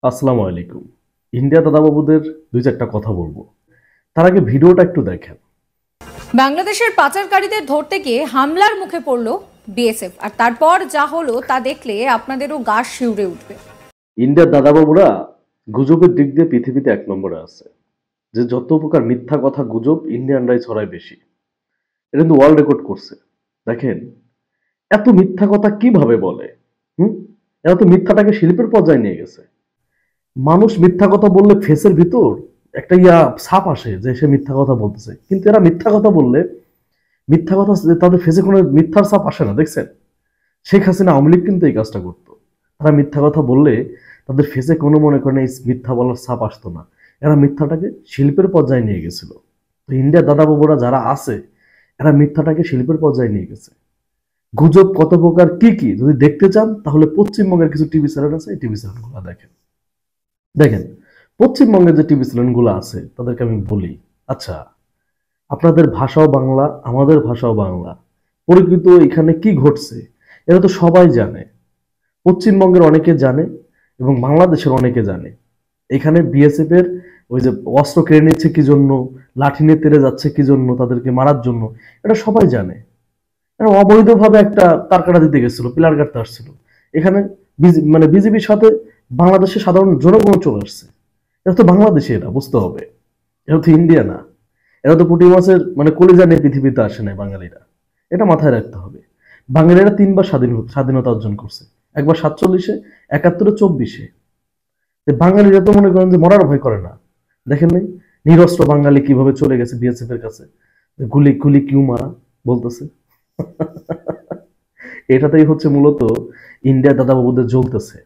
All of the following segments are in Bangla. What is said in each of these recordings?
আসসালামু আলাইকুম। ইন্ডিয়া দাদাবাবুদের দুই চারটা কথা বলবো, তার আগে ভিডিওটা একটু দেখেন। বাংলাদেশের পাচারকারীদের ধরতে গিয়ে হামলার মুখে পড়ল বিএসএফ, আর তারপর যা হলো তা দেখলে আপনাদেরও গা শিউরে উঠবে। ইন্ডিয়ার দাদাবাবুরা গুজবের দিক দিয়ে পৃথিবীতে এক নম্বরে আছে। যে যত প্রকার মিথ্যা কথা গুজব ইন্ডিয়ানরাই ছড়ায় বেশি, এটা কিন্তু ওয়ার্ল্ড রেকর্ড করছে। দেখেন, এত মিথ্যা কথা কিভাবে বলে। হুম এরা তো মিথ্যাটাকে শিল্পের পর্যায়ে নিয়ে গেছে। মানুষ মিথ্যা কথা বললে ফেসের ভিতর একটা ছাপ আসে যে সে মিথ্যা কথা বলতেছে, কিন্তু এরা মিথ্যা কথা বললে মিথ্যা কথা তাদের ফেসে কোনো মিথ্যার ছাপ আসে না। দেখছেন, শেখ হাসিনা আওয়ামী লীগ কিন্তু এই কাজটা করতো। তারা মিথ্যা কথা বললে তাদের ফেসে কোনো মনে করেন এই মিথ্যা বলার ছাপ আসতো না। এরা মিথ্যাটাকে শিল্পের পর্যায়ে নিয়ে গেছিল। তো ইন্ডিয়ার দাদাবাবুরা যারা আছে, এরা মিথ্যাটাকে শিল্পের পর্যায়ে নিয়ে গেছে। গুজব কত প্রকার কি কি যদি দেখতে চান, তাহলে পশ্চিমবঙ্গের কিছু টিভি চ্যানেল আছে, এই টিভি চ্যানেলগুলো দেখেন। দেখেন, পশ্চিমবঙ্গের যে টিভি চ্যানেলগুলো আছে তাদেরকে আমি বলি, আচ্ছা, আপনাদের ভাষাও বাংলা, আমাদের ভাষাও বাংলা, পরিচিত এখানে কি ঘটছে এটা তো সবাই জানে। পশ্চিমবঙ্গের অনেকে জানে এবং বাংলাদেশের অনেকে জানে। এখানে বিএসএফ এর ওই যে অস্ত্র কেড়ে নিচ্ছে কি জন্য, লাঠি নিয়ে তেড়ে যাচ্ছে কি জন্য, তাদেরকে মারার জন্য, এটা সবাই জানে। এরা অবৈধভাবে একটা তারকাটা দিতে গেছিল, পিলার কাটতে আসছিল এখানে। মানে বিজেপির সাথে বাংলাদেশের সাধারণ জনগণ চলে আসছে। এটা তো বাংলাদেশে, এটা বুঝতে হবে। এটা তো ইন্ডিয়া না। এরা তো পুঁটি মাছের মানে কলিজা নিয়ে পৃথিবীতে আসে নাই বাঙালিরা, এটা মাথায় রাখতে হবে। বাঙালিরা তিনবার স্বাধীনতা অর্জন করছে, একবার 47-এ, 71-এ, 24-এ। বাঙালিরা তো মনে করেন যে মরার ভয় করে না। দেখেন নাই নিরস্ত্র বাঙালি কিভাবে চলে গেছে বিএসএফ এর কাছে, গুলি গুলি কিউ মারা বলতেছে। এটাতেই হচ্ছে মূলত ইন্ডিয়া দাদাবাবুদের জ্বলতেছে।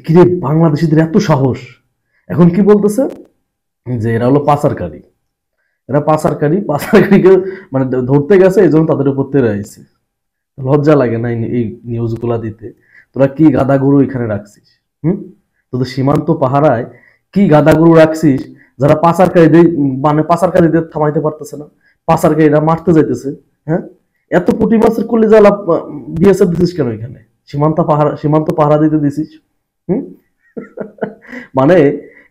কিরে, বাংলাদেশিদের এত সাহস! এখন কি বলতেছে যে এরা হলো পাচারকারী। এরা পাচারকারীকে মানে ধরতে গেছে, এই জন্য তাদের উপর তেড়ে আইছে। লজ্জা লাগে না এই নিউজ গুলা দিতে? তোরা কি গাদা গরু এখানে রাখছিস? তোদের সীমান্ত পাহারায় কি গাদা গরু রাখছিস, যারা পাচারকারীদের মানে পাচারকারীদের থামাইতে পারতেছে না, পাচারকারীরা মারতে যাইতেছে। হ্যাঁ, এত পুঁটি মাছের কলিজা বিএসএফ দিছিস কেন এখানে? সীমান্ত পাহারা দিতে দিছিস। হুম মানে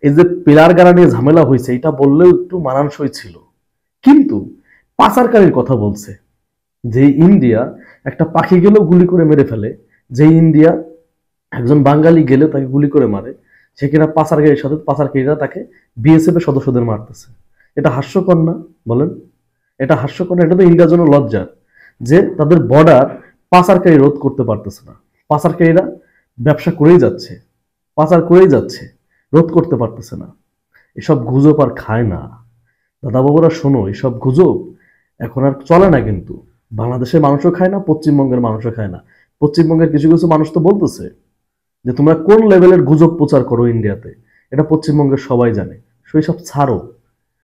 এই যে পিলার গাড়া নিয়ে ঝামেলা হয়েছে, এটা বললেও একটু মানানসই ছিল, কিন্তু পাচারকারীর কথা বলছে। যে ইন্ডিয়া একটা পাখি গেলেও গুলি করে মেরে ফেলে, যে ইন্ডিয়া একজন বাঙালি গেলে তাকে গুলি করে মারে, সে কিনা পাচারকারীর সাথে পাচারকারীরা তাকে বিএসএফ এর সদস্যদের মারতেছে। এটা হাস্যকর না? বলেন, এটা হাস্যকর না? এটা তো ইন্ডিয়ার জন্য লজ্জার যে তাদের বর্ডার পাচারকারী রোধ করতে পারতেছে না। পাচারকারীরা ব্যবসা করেই যাচ্ছে, পাচার করেই যাচ্ছে, রোধ করতে পারতেছে না। এসব গুজব আর খায় না দাদাবাবুরা। শোনো, এসব গুজব এখন আর চলে না, কিন্তু বাংলাদেশের মানুষও খায় না, পশ্চিমবঙ্গের মানুষও খায় না। পশ্চিমবঙ্গের কিছু কিছু মানুষ তো বলতেছে যে তোমরা কোন লেভেলের গুজব প্রচার করো ইন্ডিয়াতে, এটা পশ্চিমবঙ্গের সবাই জানে। সেই সব ছাড়ো।